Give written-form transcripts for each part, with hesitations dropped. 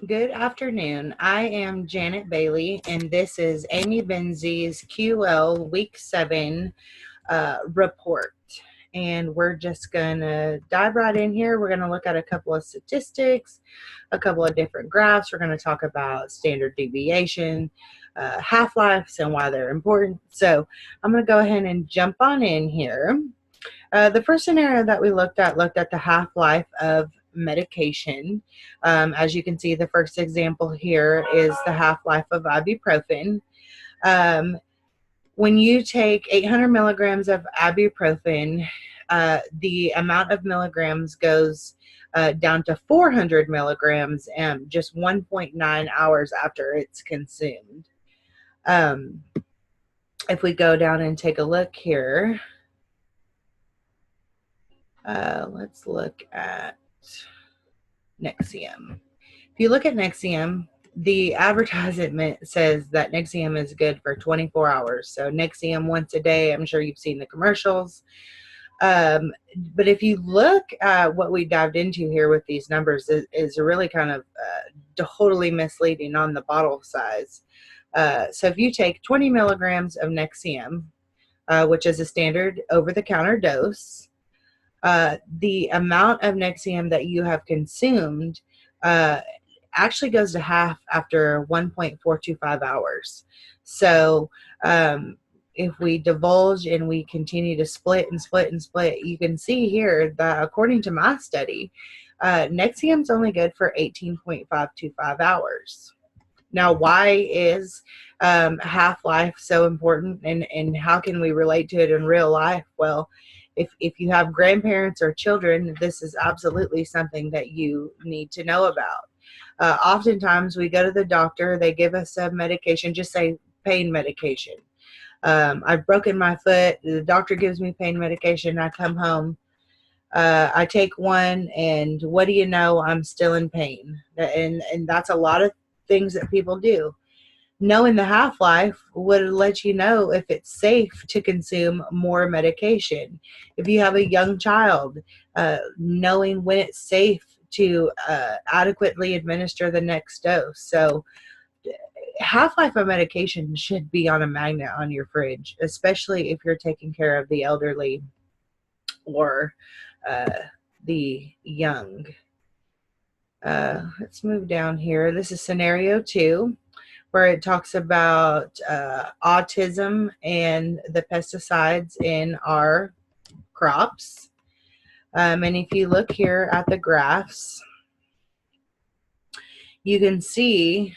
Good afternoon. I am Janet Bailey, and this is Amy Benzi's QL Week 7 report. And we're just going to dive right in here. We're going to look at a couple of statistics, a couple of different graphs. We're going to talk about standard deviation, half-lives, and why they're important. So I'm going to go ahead and jump on in here. The first scenario that we looked at the half-life of medication. As you can see, the first example here is the half-life of ibuprofen. When you take 800 milligrams of ibuprofen, the amount of milligrams goes down to 400 milligrams just 1.9 hours after it's consumed. If we go down and take a look here, let's look at Nexium. If you look at Nexium, the advertisement says that Nexium is good for 24 hours. So Nexium once a day, I'm sure you've seen the commercials. But if you look at what we dived into here with these numbers, is really kind of totally misleading on the bottle size. So if you take 20 milligrams of Nexium, which is a standard over-the-counter dose, the amount of Nexium that you have consumed actually goes to half after 1.425 hours. So if we divulge and we continue to split and split and split, you can see here that according to my study, Nexium's only good for 18.525 hours. Now, why is half-life so important, and how can we relate to it in real life? Well, if you have grandparents or children, this is absolutely something that you need to know about. Oftentimes we go to the doctor, they give us a medication, just say pain medication. I've broken my foot, the doctor gives me pain medication, I come home, I take one, and what do you know, I'm still in pain. And that's a lot of things that people do. Knowing the half-life would let you know if it's safe to consume more medication. If you have a young child, knowing when it's safe to adequately administer the next dose. So half-life of medication should be on a magnet on your fridge, especially if you're taking care of the elderly or the young. Let's move down here. This is scenario 2, where it talks about autism and the pesticides in our crops. And if you look here at the graphs, you can see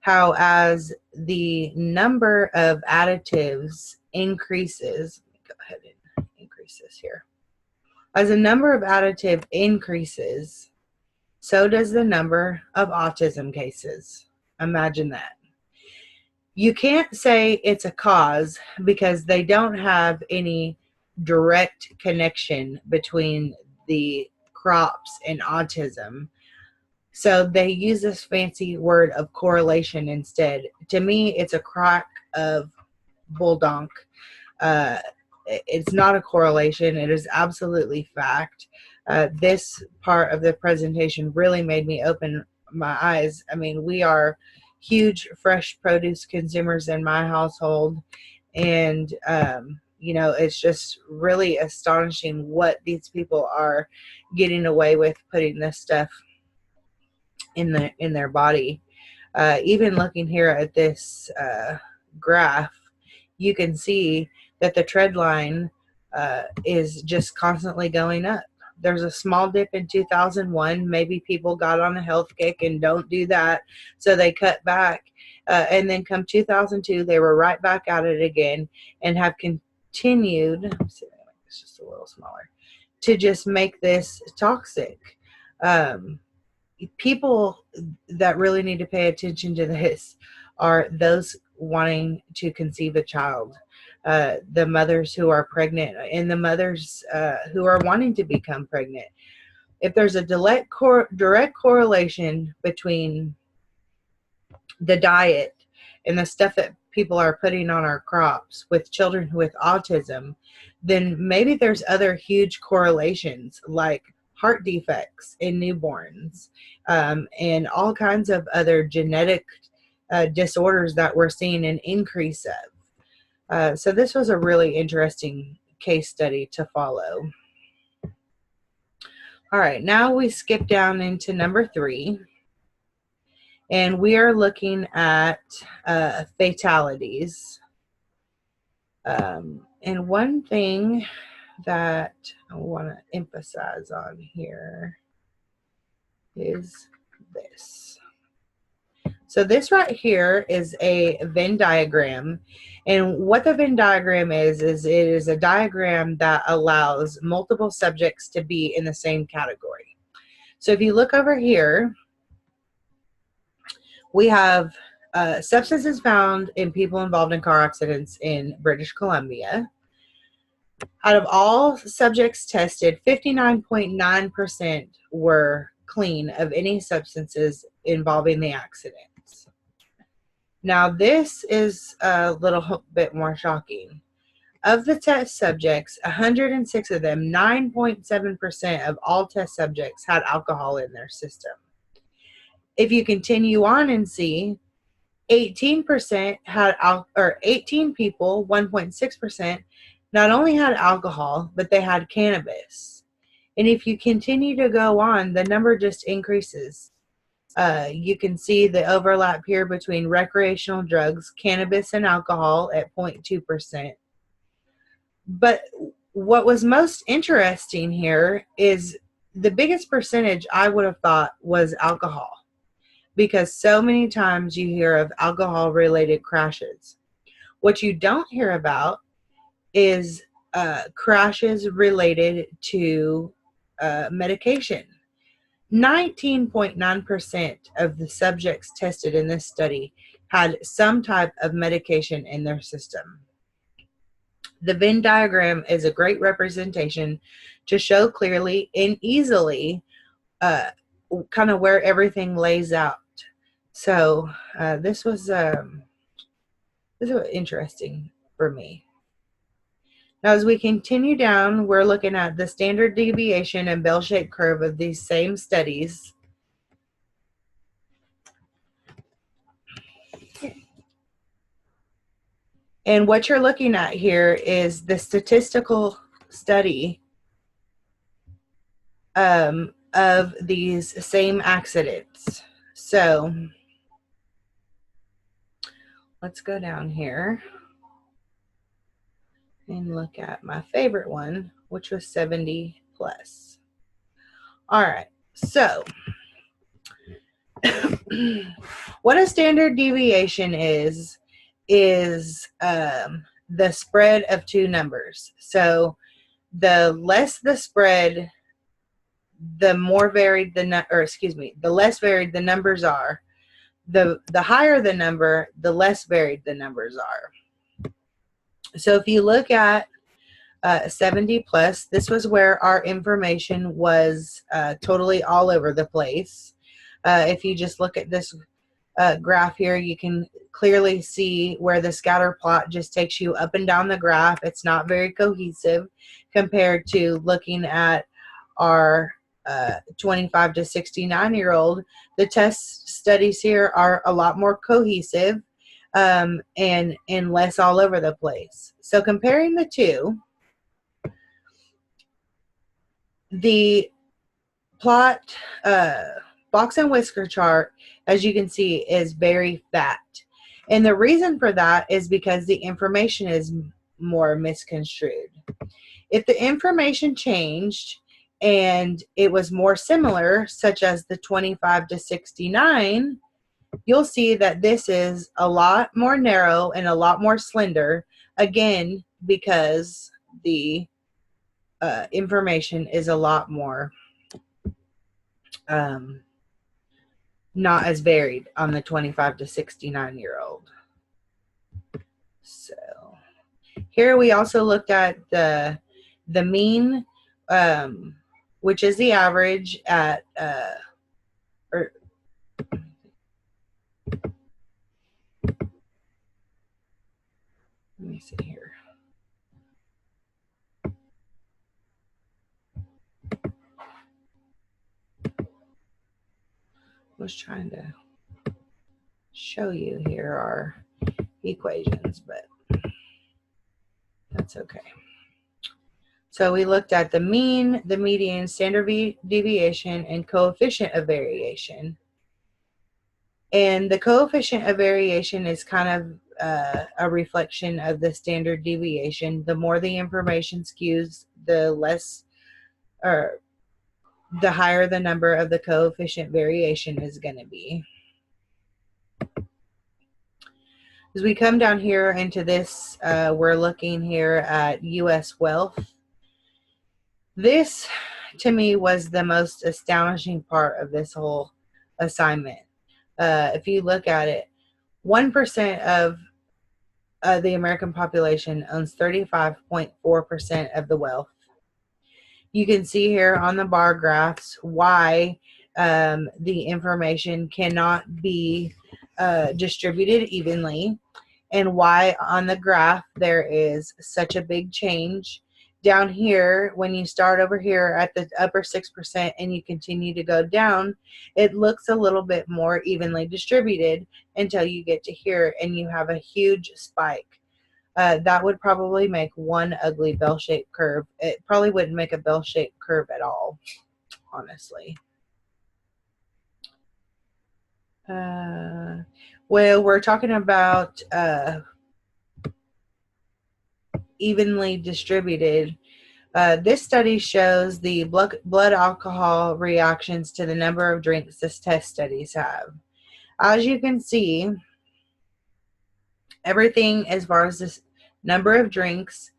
how as the number of additives increases, let me go ahead and increase this here. As the number of additive increases, so does the number of autism cases. Imagine that. You can't say it's a cause because they don't have any direct connection between the crops and autism. So they use this fancy word of correlation instead. To me, it's a crock of bulldonk. It's not a correlation. It is absolutely fact. This part of the presentation really made me open my eyes. I mean, we are huge fresh produce consumers in my household, and you know, it's just really astonishing what these people are getting away with putting this stuff in their body. Even looking here at this graph, you can see that the trend line is just constantly going up. There's a small dip in 2001. Maybe people got on a health kick and don't do that, so they cut back. And then come 2002, they were right back at it again and have continued, let's see, it's just a little smaller, to just make this toxic. People that really need to pay attention to this are those wanting to conceive a child. The mothers who are pregnant and the mothers who are wanting to become pregnant. If there's a direct correlation between the diet and the stuff that people are putting on our crops with children with autism, then maybe there's other huge correlations like heart defects in newborns, and all kinds of other genetic disorders that we're seeing an increase of. So this was a really interesting case study to follow. All right, now we skip down into number 3, and we are looking at fatalities. And one thing that I want to emphasize on here is this. So this right here is a Venn diagram, and what the Venn diagram is it is a diagram that allows multiple subjects to be in the same category. So if you look over here, we have substances found in people involved in car accidents in British Columbia. Out of all subjects tested, 59.9% were clean of any substances involving the accidents. Now, this is a little bit more shocking. Of the test subjects, 106 of them, 9.7% of all test subjects had alcohol in their system. If you continue on and see, 18% had, or 18 people, 1.6%, not only had alcohol, but they had cannabis. And if you continue to go on, the number just increases. You can see the overlap here between recreational drugs, cannabis, and alcohol at 0.2%. But what was most interesting here is the biggest percentage I would have thought was alcohol, because so many times you hear of alcohol-related crashes. What you don't hear about is crashes related to medication. 19.9% of the subjects tested in this study had some type of medication in their system. The Venn diagram is a great representation to show clearly and easily kind of where everything lays out. So this was interesting for me. Now, as we continue down, we're looking at the standard deviation and bell-shaped curve of these same studies. And what you're looking at here is the statistical study of these same accidents. So let's go down here and look at my favorite one, which was 70 plus. All right, so what a standard deviation is the spread of two numbers. So the less the spread, the more varied the less varied the numbers are. The higher the number, the less varied the numbers are. So if you look at 70 plus, this was where our information was totally all over the place. If you just look at this graph here, you can clearly see where the scatter plot just takes you up and down the graph. It's not very cohesive compared to looking at our 25 to 69-year-old. The test studies here are a lot more cohesive and less all over the place. So comparing the two, the plot box and whisker chart, as you can see, is very fat. And the reason for that is because the information is more misconstrued. If the information changed and it was more similar, such as the 25 to 69, you'll see that this is a lot more narrow and a lot more slender, again, because the information is a lot more not as varied on the 25 to 69-year-old. So here we also looked at the mean, which is the average at let me see here. was trying to show you here our equations, but that's okay. So we looked at the mean, the median, standard deviation, and coefficient of variation. And the coefficient of variation is kind of a reflection of the standard deviation. The more the information skews, the less, or the higher the number of the coefficient variation is going to be. As we come down here into this, we're looking here at U.S. wealth. This, to me, was the most astonishing part of this whole assignment. If you look at it, 1% of the American population owns 35.4% of the wealth. You can see here on the bar graphs why the information cannot be distributed evenly, and why on the graph there is such a big change. Down here, when you start over here at the upper 6% and you continue to go down, it looks a little bit more evenly distributed until you get to here and you have a huge spike. That would probably make one ugly bell-shaped curve. It probably wouldn't make a bell-shaped curve at all, honestly. Well, we're talking about evenly distributed. This study shows the blood alcohol reactions to the number of drinks this test studies have. As you can see, everything as far as this number of drinks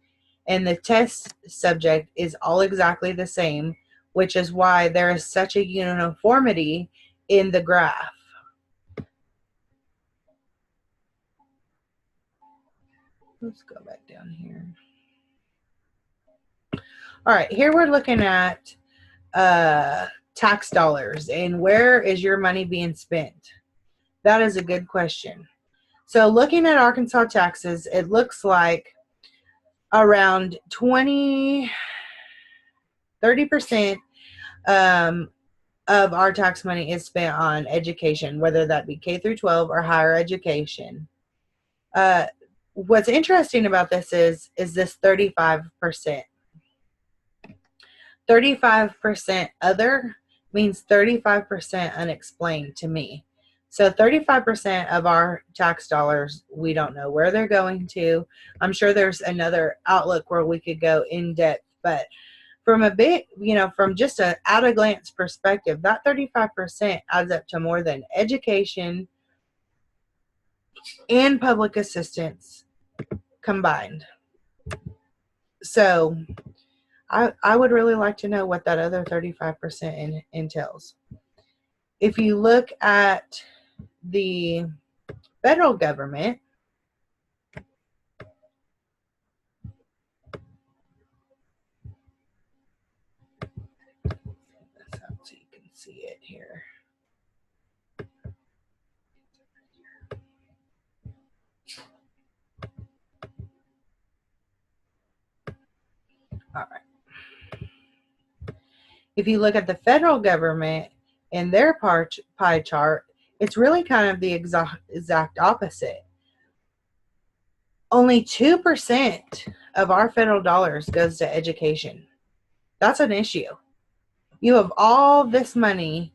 and the test subject is all exactly the same, which is why there is such a uniformity in the graph. Let's go back down here. All right, here we're looking at tax dollars and where is your money being spent? That is a good question. So looking at Arkansas taxes, it looks like around 30% of our tax money is spent on education, whether that be K through 12 or higher education. What's interesting about this is this 35%. 35% other means 35% unexplained to me. So 35% of our tax dollars, we don't know where they're going to. I'm sure there's another outlook where we could go in depth, but from a bit, from just an at a glance perspective, that 35% adds up to more than education and public assistance combined. So I would really like to know what that other 35% entails. If you look at the federal government, so you can see it here. All right. If you look at the federal government and their pie chart, it's really kind of the exact opposite. Only 2% of our federal dollars goes to education. That's an issue. You have all this money,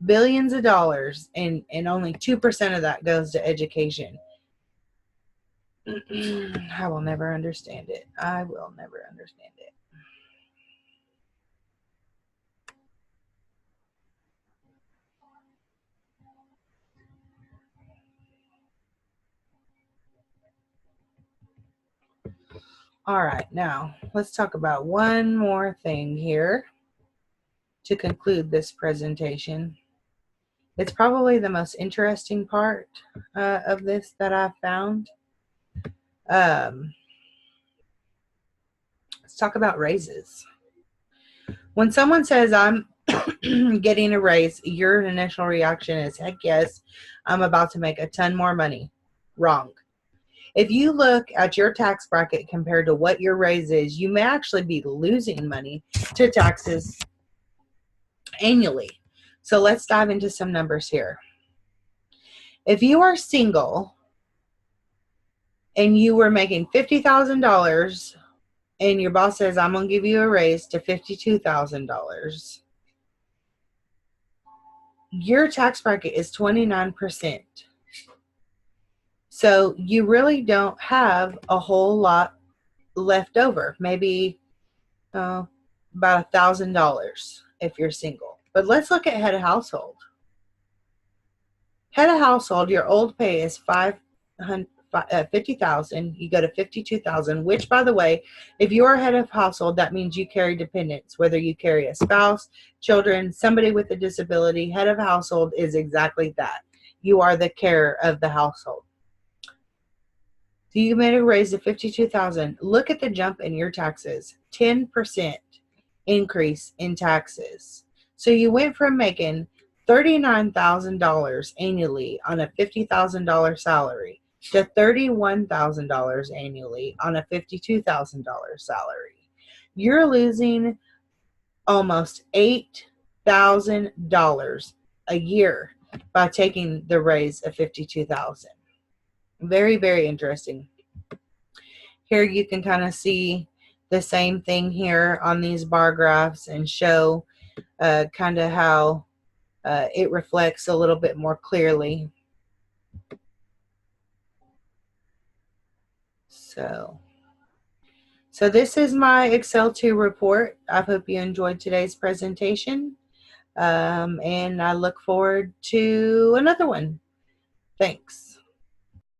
billions of dollars, and only 2% of that goes to education. I will never understand it. I will never understand it. All right, now let's talk about one more thing here to conclude this presentation. It's probably the most interesting part of this that I've found. Let's talk about raises. When someone says, I'm getting a raise, your initial reaction is, heck yes, I'm about to make a ton more money. Wrong. If you look at your tax bracket compared to what your raise is, you may actually be losing money to taxes annually. So let's dive into some numbers here. If you are single and you were making $50,000 and your boss says, I'm going to give you a raise to $52,000, your tax bracket is 29%. So you really don't have a whole lot left over, maybe about $1,000 if you're single. But let's look at head of household. Head of household, your old pay is $50,000. You go to $52,000, which, by the way, if you're head of household, that means you carry dependents, whether you carry a spouse, children, somebody with a disability. Head of household is exactly that. You are the carer of the household. So you made a raise to $52,000. Look at the jump in your taxes. 10% increase in taxes. So you went from making $39,000 annually on a $50,000 salary to $31,000 annually on a $52,000 salary. You're losing almost $8,000 a year by taking the raise of $52,000. Very, very interesting. Here you can kind of see the same thing here on these bar graphs and show kind of how it reflects a little bit more clearly. So this is my Excel 2 report. I hope you enjoyed today's presentation, and I look forward to another one. Thanks.